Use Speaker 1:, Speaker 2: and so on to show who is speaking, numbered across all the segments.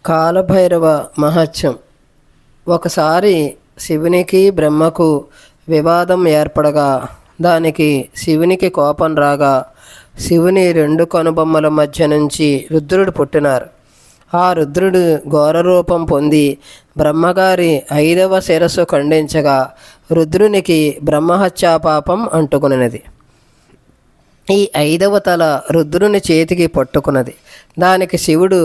Speaker 1: కాలభైరవ మహత్యం. ఒకసారి శివునికి బ్రహ్మకు వివాదం ఏర్పడగా దానికి శివునికి కోపం రాగా శివుని రెండు కనుబొమ్మల మధ్య నుంచి రుద్రుడు పుట్టినారు. ఆ రుద్రుడు ఘోర రూపం పొంది బ్రహ్మగారి 5వ శిరస్సు ఖండించగా రుద్రునికి బ్రహ్మహత్యా పాపం అంటుకున్నది. ఈ 5వ తల రుద్రుని చేతికి పట్టుకున్నది. దానికి శివుడు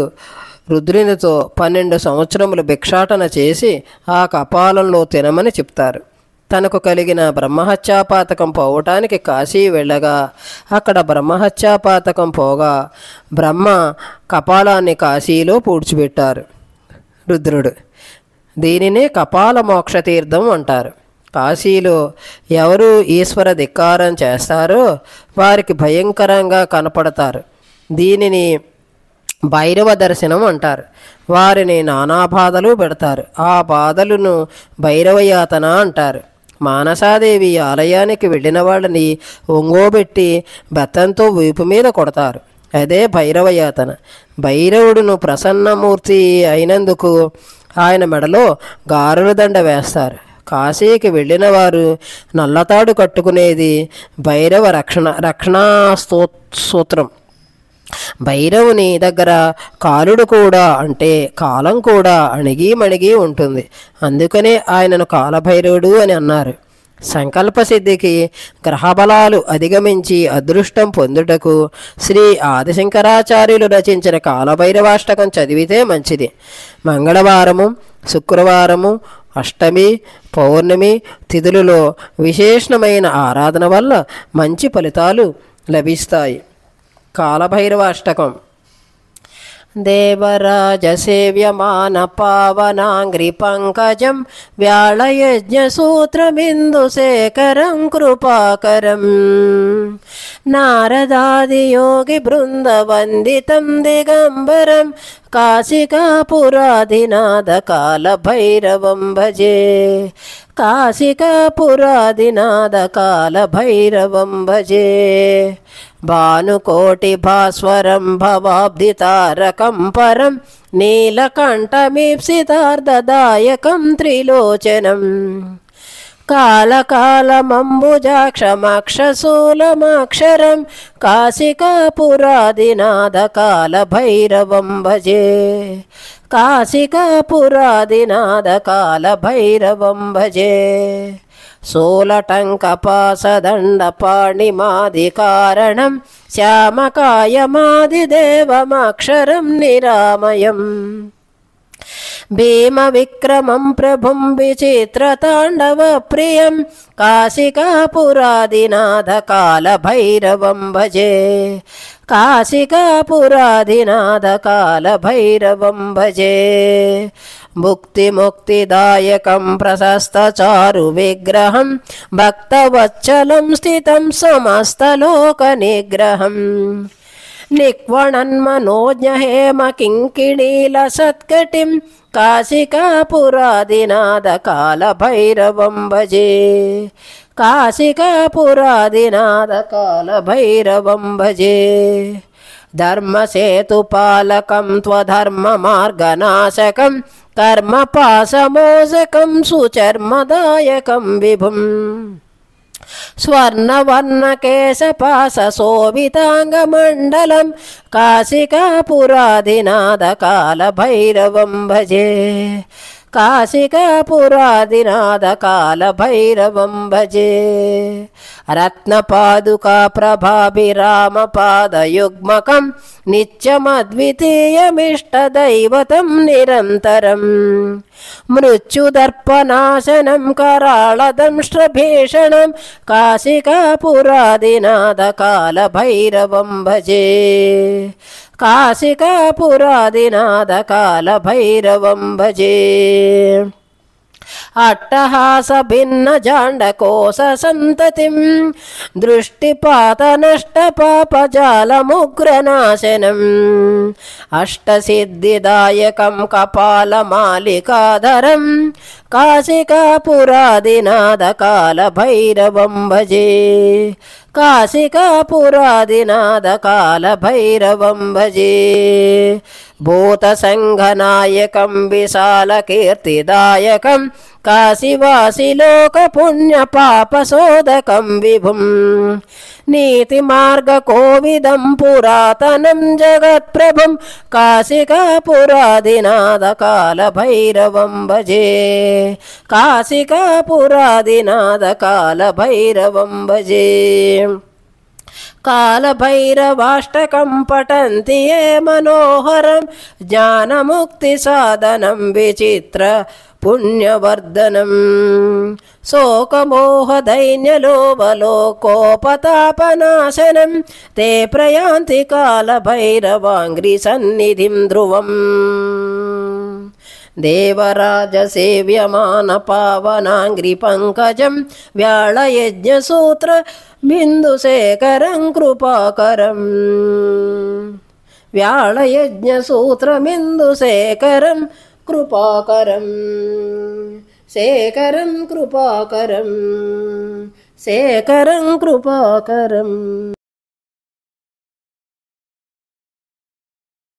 Speaker 1: రుద్రునితో 12 సంవత్సరములు భిక్షాటన చేసి ఆ కపాలంలో తినమని చెప్తారు. తనకు కలిగిన బ్రహ్మహత్యాపాతకం పోవటానికి కాశీ వెళ్ళగా అక్కడ బ్రహ్మహత్యాపాతకం పోగా బ్రహ్మ కపాలాన్ని కాశీలో పూడ్చిపెట్టారు రుద్రుడు. దీనినే కపాల మోక్షతీర్థం అంటారు. కాశీలో ఎవరు ఈశ్వర ధిక్కారం చేస్తారో వారికి భయంకరంగా కనపడతారు. దీనిని భైరవ దర్శనం అంటారు. వారిని నానా బాధలు పెడతారు. ఆ బాధలను భైరవయాతన అంటారు. మానసాదేవి ఆలయానికి వెళ్ళిన వాళ్ళని ఒంగోబెట్టి బెత్తంతో వీపు మీద కొడతారు. అదే భైరవయాతన. భైరవుడును ప్రసన్నమూర్తి అయినందుకు ఆయన మెడలో గారుల దండ వేస్తారు. కాశీకి వెళ్ళిన వారు నల్లతాడు కట్టుకునేది భైరవ రక్షణా సూత్రం. భైరవుని దగ్గర కాలుడు కూడా అంటే కాలం కూడా అణిగి మణిగి ఉంటుంది. అందుకనే ఆయనను కాలభైరవుడు అని అన్నారు. సంకల్ప సిద్ధికి గ్రహబలాలు అధిగమించి అదృష్టం పొందుటకు శ్రీ ఆదిశంకరాచార్యులు రచించిన కాలభైరవాష్టకం చదివితే మంచిది. మంగళవారము, శుక్రవారము, అష్టమి, పౌర్ణమి తిథులలో విశేషమైన ఆరాధన వల్ల మంచి ఫలితాలు లభిస్తాయి. కాలభైరవాష్టకం. దేవరాజ సేవ్యమాన పావనాంగ్రి పంకజం వ్యాళయజ్ఞ సూత్రమిందు శేఖరం కృపాకరం నారదాది యోగి బృంద వందితం దిగంబరం కాశికాపురాధినాథ కాలభైరవం భజే. కాశికాపురాధినాథ కాలభైరవం భజే. భానుకోటి భాస్వరం భవాబ్ధితారకం పరం నీలకంఠమీప్సితార్ధదాయకం త్రిలోచనం కాలకాలమంబుజాక్షమక్షశూలమక్షరం కాశికాపురాధినాథ కాలభైరవం భజే. కాశికాపురాధినాథ కాలభైరవం భజే. శూలటంకపాసదండపాణిమాదికారణం శ్యామకాయమాదిదేవమక్షరం నిరామయం భీమవిక్రమం ప్రభుం విచిత్రతాండవ ప్రియం కాశికాపురాధినాథ కాలభైరవం భజే. కాశికాపురాధినాథ కాలభైరవం భజే. ముక్తిముక్తిదాయకం ప్రశస్తచారు విగ్రహం భక్తవత్సలం స్థితం సమస్తలోక నిగ్రహం నిక్వణన్మనోజ్ఞహేమ కింకిణీల సత్కటిం కాశికాపురాధినాథ కాలభైరవం భజే. కాశికాపురాధినాథ కాలభైరవం భజే. ధర్మసేతుపాలకం త్వధర్మమార్గనాశకం కర్మపాశమోచకం సుచర్మదాయకం విభుం స్వర్ణవర్ణకేశపాశోభితాంగమండలం కాశికాపురాధినాథ కాలభైరవం భజే. కాశికాపురాధినాథ కాలభైరవం భజే. రత్నపాదుకా ప్రభాభిరామపాదయుగ్మకం నిత్యమద్వితీయమిష్టదైవతం నిరంతరం మృత్యుదర్పనాశనం కరాళదంష్ట్రభీషణం కాశికాపురాధినాథ కాలభైరవం భజే. కాశికాపురాధినాథ కాలభైరవం భజే. అట్టహాస భిన్న జాండకోశ సంతతిం దృష్టిపాత నష్ట పాపజాలముగ్రనాశనం అష్టసిద్ధిదాయకం కపాలమాలికాధరం కాశికాపురాధినాథ కాలభైరవం భజే. काशिकापुरादिनाथकालभैरवं भजे भूतसङ्घनायकं विशालकीर्तिदायकं काशीवासिलोकपुण्यपापशोधकं विभुं नीतिमार्गकोविदं पुरातनं जगत्प्रभुं काशिकापुरादिनाथकालभैरवं भजे काशिकापुरादिनाथकालभैरवं भजे कालभैरवाष्टकं पठन्ति ये मनोहरं ज्ञानमुक्तिसाधनं विचित्र पुण्यवर्धनं शोकमोहदैन्यलोभलोकोपतापनाशनं ते प्रयान्ति कालभैरवाङ्घ्रिसन्निधिं ध्रुवम् देवराजसेव्यमानपावनाङ्घ्रिपङ्कजं व्याळयज्ञसूत्र बिन्दुशेखरं कृपाकरं व्याळयज्ञसूत्रमिन्दुशेखरं कृपाकरं शेखरं कृपाकरं शेखरं कृपाकरम्